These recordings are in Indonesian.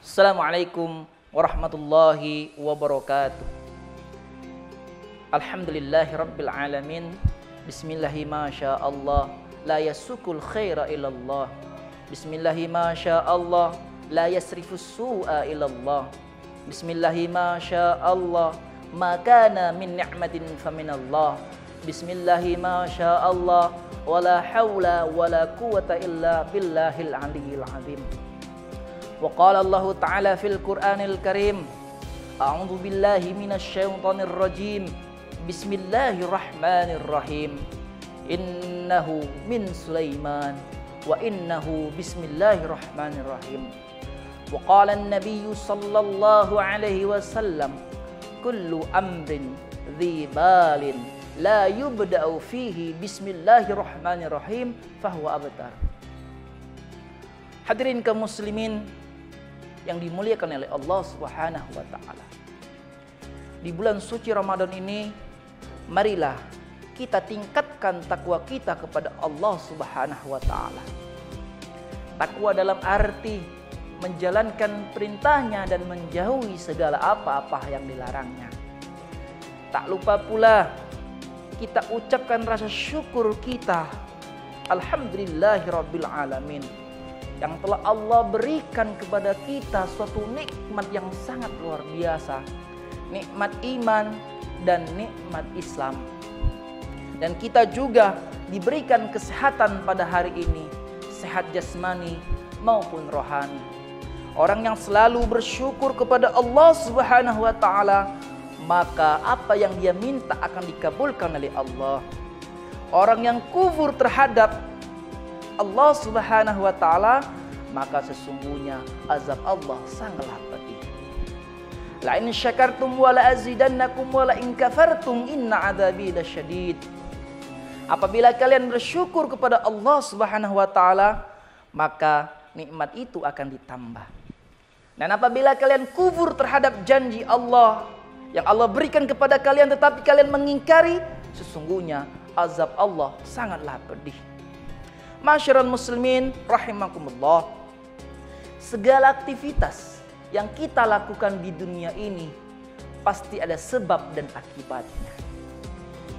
Assalamualaikum warahmatullahi wabarakatuh. Alhamdulillahi rabbil alamin. Bismillahi ma sya Allah, la yasukul khaira illallah. Bismillahi ma sya Allah, la yasrifus su'a illallah. Bismillahi ma sya Allah, ma kana min ni'matin faminallah. Bismillahi ma sya Allah, wala hawla wala quwata illa billahil aliyyil azim. Wa qala Allah ta'ala fil Qur'anil Karim, a'udzu billahi minasy syaithanir rajim. Bismillahirrahmanirrahim. Innahu min Sulaiman wa innahu bismillahirrahmanirrahim. Wa qala an-nabiy sallallahu alaihi wasallam, kullu amrin dhi balin la yubda'u fihi bismillahirrahmanirrahim fahuwa abtar. Hadirin kaum muslimin yang dimuliakan oleh Allah Subhanahu wa taala. Di bulan suci Ramadan ini, marilah kita tingkatkan takwa kita kepada Allah Subhanahu wa taala. Takwa dalam arti menjalankan perintahnya dan menjauhi segala apa-apa yang dilarangnya. Tak lupa pula kita ucapkan rasa syukur kita, alhamdulillahirabbil alamin, yang telah Allah berikan kepada kita suatu nikmat yang sangat luar biasa, nikmat iman dan nikmat Islam. Dan kita juga diberikan kesehatan pada hari ini, sehat jasmani maupun rohani. Orang yang selalu bersyukur kepada Allah Subhanahu wa taala, maka apa yang dia minta akan dikabulkan oleh Allah. Orang yang kufur terhadap Allah Subhanahu wa taala, maka sesungguhnya azab Allah sangatlah pedih. La in syakartum wa la azidannakum wa la in kafartum inna adzabi lasyadid. Apabila kalian bersyukur kepada Allah Subhanahu wa taala, maka nikmat itu akan ditambah. Dan apabila kalian kufur terhadap janji Allah yang Allah berikan kepada kalian tetapi kalian mengingkari, sesungguhnya azab Allah sangatlah pedih. Masyarul muslimin rahimakumullah, segala aktivitas yang kita lakukan di dunia ini pasti ada sebab dan akibatnya.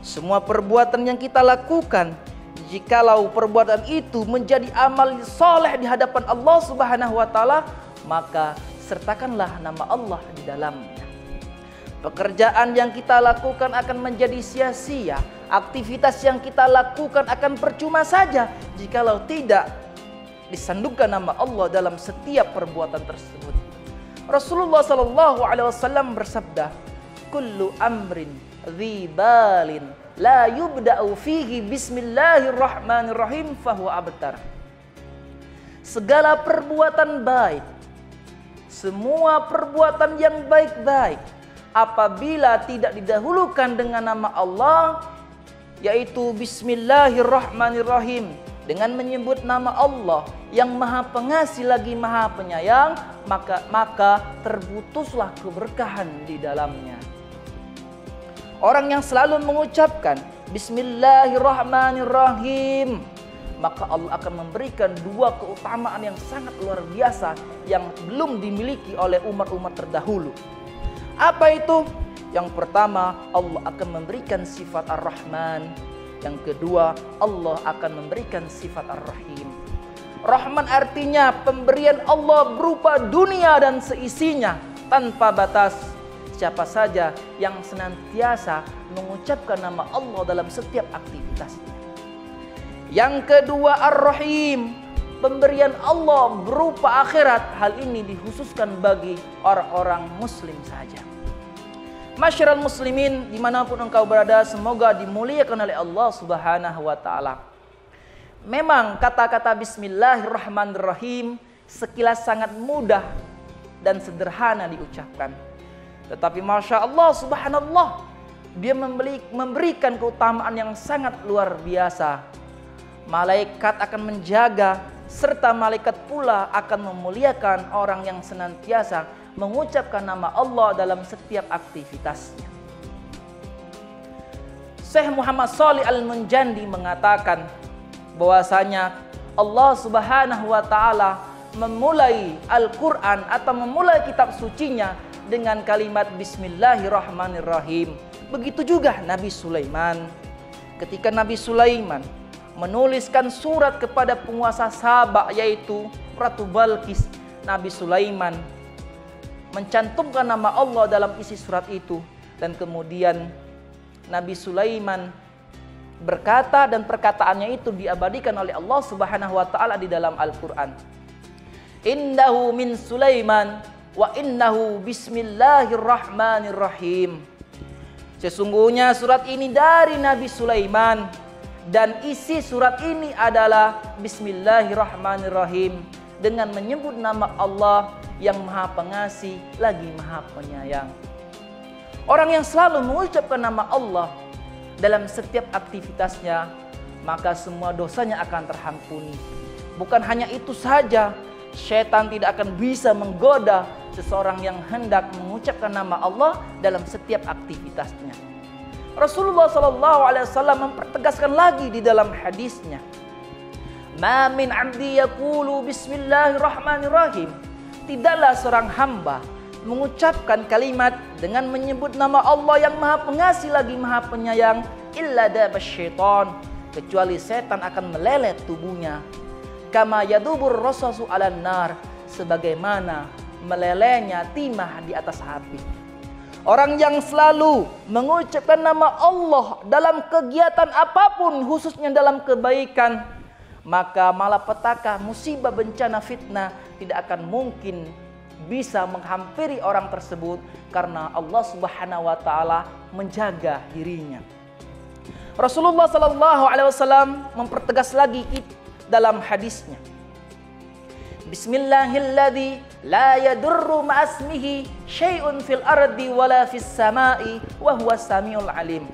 Semua perbuatan yang kita lakukan, jikalau perbuatan itu menjadi amal soleh di hadapan Allah Subhanahu wa taala, maka sertakanlah nama Allah di dalamnya. Pekerjaan yang kita lakukan akan menjadi sia-sia. Aktivitas yang kita lakukan akan percuma saja jikalau tidak disandungkan nama Allah dalam setiap perbuatan tersebut. Rasulullah sallallahu alaihi wasallam bersabda, kullu amrin dhi balin la yubda'u fihi bismillahirrahmanirrahim fahuwa abtar. Segala perbuatan baik, semua perbuatan yang baik-baik, apabila tidak didahulukan dengan nama Allah, yaitu bismillahirrahmanirrahim, dengan menyebut nama Allah yang maha pengasih lagi maha penyayang, maka terputuslah keberkahan di dalamnya. Orang yang selalu mengucapkan bismillahirrahmanirrahim, maka Allah akan memberikan dua keutamaan yang sangat luar biasa yang belum dimiliki oleh umat-umat terdahulu. Apa itu? Yang pertama, Allah akan memberikan sifat Ar-Rahman. Yang kedua, Allah akan memberikan sifat Ar-Rahim. Rahman artinya pemberian Allah berupa dunia dan seisinya tanpa batas. Siapa saja yang senantiasa mengucapkan nama Allah dalam setiap aktivitasnya. Yang kedua, Ar-Rahim, pemberian Allah berupa akhirat. Hal ini dikhususkan bagi orang-orang muslim saja. Masyarul muslimin dimanapun engkau berada, semoga dimuliakan oleh Allah Subhanahu wa ta'ala. Memang kata-kata bismillahirrahmanirrahim sekilas sangat mudah dan sederhana diucapkan. Tetapi Masya Allah subhanallah, dia memberikan keutamaan yang sangat luar biasa. Malaikat akan menjaga, serta malaikat pula akan memuliakan orang yang senantiasa mengucapkan nama Allah dalam setiap aktivitasnya. Syekh Muhammad Shalih Al-Munjadi mengatakan bahwasanya Allah Subhanahu wa taala memulai Al-Quran atau memulai kitab sucinya dengan kalimat Bismillahirrahmanirrahim. Begitu juga Nabi Sulaiman. Ketika Nabi Sulaiman menuliskan surat kepada penguasa Sabak yaitu Ratu Balqis, Nabi Sulaiman mencantumkan nama Allah dalam isi surat itu. Dan kemudian Nabi Sulaiman berkata, dan perkataannya itu diabadikan oleh Allah Subhanahu wa taala di dalam Al-Qur'an. Innahu min Sulaiman wa innahu bismillahirrahmanirrahim. Sesungguhnya surat ini dari Nabi Sulaiman dan isi surat ini adalah bismillahirrahmanirrahim, dengan menyebut nama Allah yang Maha Pengasih lagi Maha Penyayang. Orang yang selalu mengucapkan nama Allah dalam setiap aktivitasnya, maka semua dosanya akan terhampuni. Bukan hanya itu saja, syaitan tidak akan bisa menggoda seseorang yang hendak mengucapkan nama Allah dalam setiap aktivitasnya. Rasulullah SAW mempertegaskan lagi di dalam hadisnya, "Ma min 'abdi yaqulu bismillahirrahmanirrahim." Tidaklah seorang hamba mengucapkan kalimat dengan menyebut nama Allah yang Maha Pengasih lagi Maha Penyayang, illa dabas syaitan, kecuali setan akan melelet tubuhnya. Kama yadubur rasasu 'alan nar, sebagaimana melelehnya timah di atas api. Orang yang selalu mengucapkan nama Allah dalam kegiatan apapun, khususnya dalam kebaikan, maka malapetaka, musibah, bencana, fitnah tidak akan mungkin bisa menghampiri orang tersebut karena Allah Subhanahu wa taala menjaga dirinya. Rasulullah SAW mempertegas lagi dalam hadisnya, Bismillahilladzi la yadurru ma'asmihi syai'un fil ardi wala fis sama'i wa huwas samiul alim.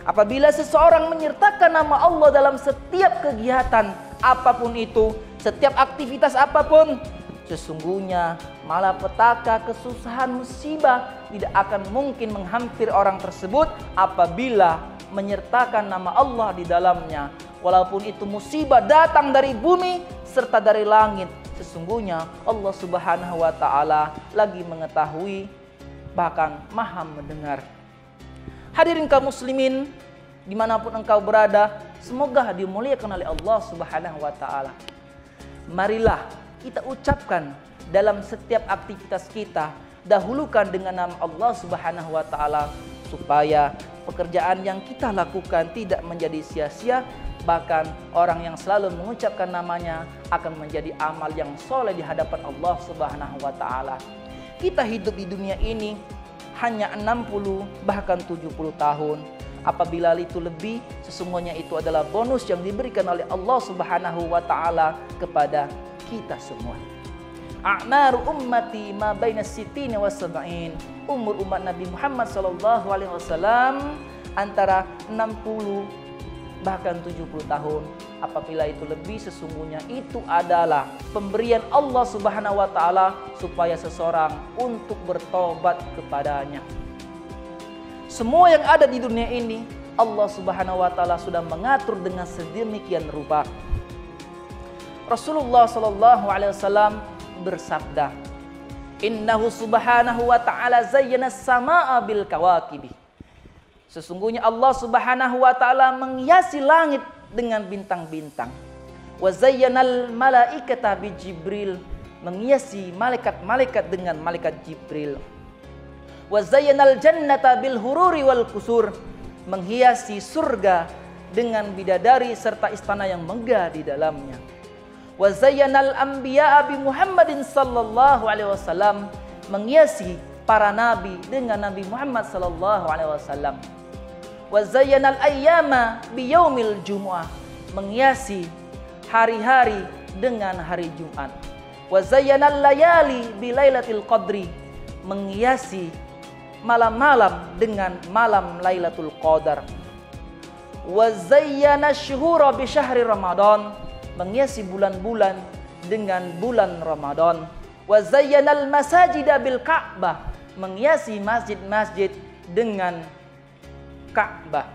Apabila seseorang menyertakan nama Allah dalam setiap kegiatan apapun itu, setiap aktivitas apapun, sesungguhnya malapetaka, kesusahan, musibah tidak akan mungkin menghampiri orang tersebut apabila menyertakan nama Allah di dalamnya. Walaupun itu musibah datang dari bumi serta dari langit, sesungguhnya Allah Subhanahu wa taala lagi mengetahui, bahkan Maha mendengar. Hadirin kaum muslimin dimanapun engkau berada, semoga dimuliakan oleh Allah Subhanahu wa taala. Marilah kita ucapkan dalam setiap aktivitas kita, dahulukan dengan nama Allah Subhanahu wa taala, supaya pekerjaan yang kita lakukan tidak menjadi sia-sia. Bahkan orang yang selalu mengucapkan namanya akan menjadi amal yang soleh di hadapan Allah Subhanahu wa taala. Kita hidup di dunia ini hanya 60 bahkan 70 tahun. Apabila itu lebih, sesungguhnya itu adalah bonus yang diberikan oleh Allah Subhanahu wa taala kepada kita semua. A'maru ummati ma baina sittin wa sab'in. Umur umat Nabi Muhammad sallallahu alaihi wasallam antara 60 bahkan 70 tahun. Apabila itu lebih, sesungguhnya itu adalah pemberian Allah Subhanahu wa taala supaya seseorang untuk bertobat kepadanya. Semua yang ada di dunia ini Allah Subhanahu wa taala sudah mengatur dengan sedemikian rupa. Rasulullah sallallahu alaihi wasallam bersabda, "Innahu subhanahu wa ta'ala zayyana as-samaa'a bil kawakibi." Sesungguhnya Allah Subhanahu wa taala menghiasi langit dengan bintang-bintang. Wa zayyanal malaikata bi Jibril, menghiasi malaikat-malaikat dengan malaikat Jibril. Wa zayyanal jannata bil hururi wal qusur, menghiasi surga dengan bidadari serta istana yang megah di dalamnya. Wa zayyanal anbiya'a bi Muhammadin sallallahu alaihi wasallam, menghiasi para nabi dengan Nabi Muhammad sallallahu alaihi wasallam. Wa zayyanal ayyama bi yaumil jumu'ah, menghiasi hari-hari dengan hari Jumat. Wa zayyanal layali bi lailatul qadri, menghiasi malam-malam dengan malam Lailatul Qadar. Wa zayyana syuhura bi syahri Ramadan, menghiasi bulan-bulan dengan bulan Ramadan. Wa zayyanal masajida bil Ka'bah, menghiasi masjid-masjid dengan Ka'bah.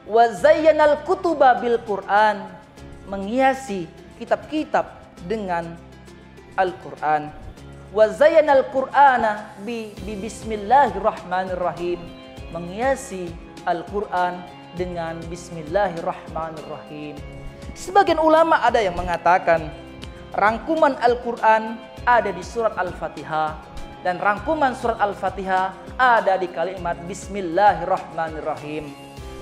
Wa zayyanal kutuba bil Quran, menghiasi kitab-kitab dengan Al-Quran. Wa zayyanal Qur'ana bi bismillahirrahmanirrahim. Menghiasi Al-Quran dengan bismillahirrahmanirrahim. Sebagian ulama ada yang mengatakan rangkuman Al-Quran ada di surat Al-Fatihah, dan rangkuman surat Al-Fatihah ada di kalimat bismillahirrahmanirrahim.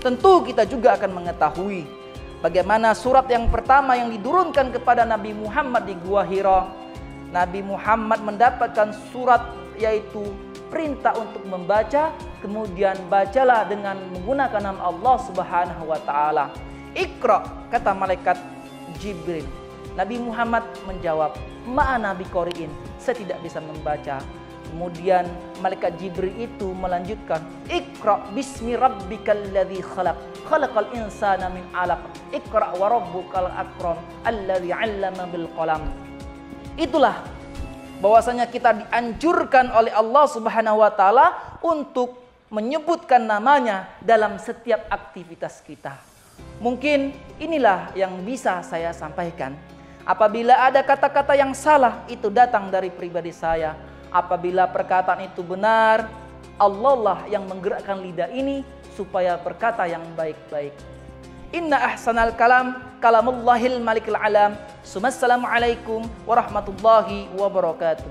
Tentu kita juga akan mengetahui bagaimana surat yang pertama yang diturunkan kepada Nabi Muhammad di Gua Hira. Nabi Muhammad mendapatkan surat yaitu perintah untuk membaca, kemudian bacalah dengan menggunakan nama Allah Subhanahu wa taala. Iqra, kata malaikat Jibril. Nabi Muhammad menjawab, "Ma'ana biqori'in, saya tidak bisa membaca." Kemudian malaikat Jibril itu melanjutkan, "Iqra bismi rabbikal ladzi khalaq, khalaqal insana min 'alaq, iqra wa rabbukal akram alladzi 'allama bil qalam." Itulah bahwasanya kita dianjurkan oleh Allah Subhanahu wa taala untuk menyebutkan namanya dalam setiap aktivitas kita. Mungkin inilah yang bisa saya sampaikan. Apabila ada kata-kata yang salah, itu datang dari pribadi saya. Apabila perkataan itu benar, Allah lah yang menggerakkan lidah ini supaya berkata yang baik-baik. Inna ahsanal kalam kalamullahil malikil alam. Assalamualaikum warahmatullahi wabarakatuh.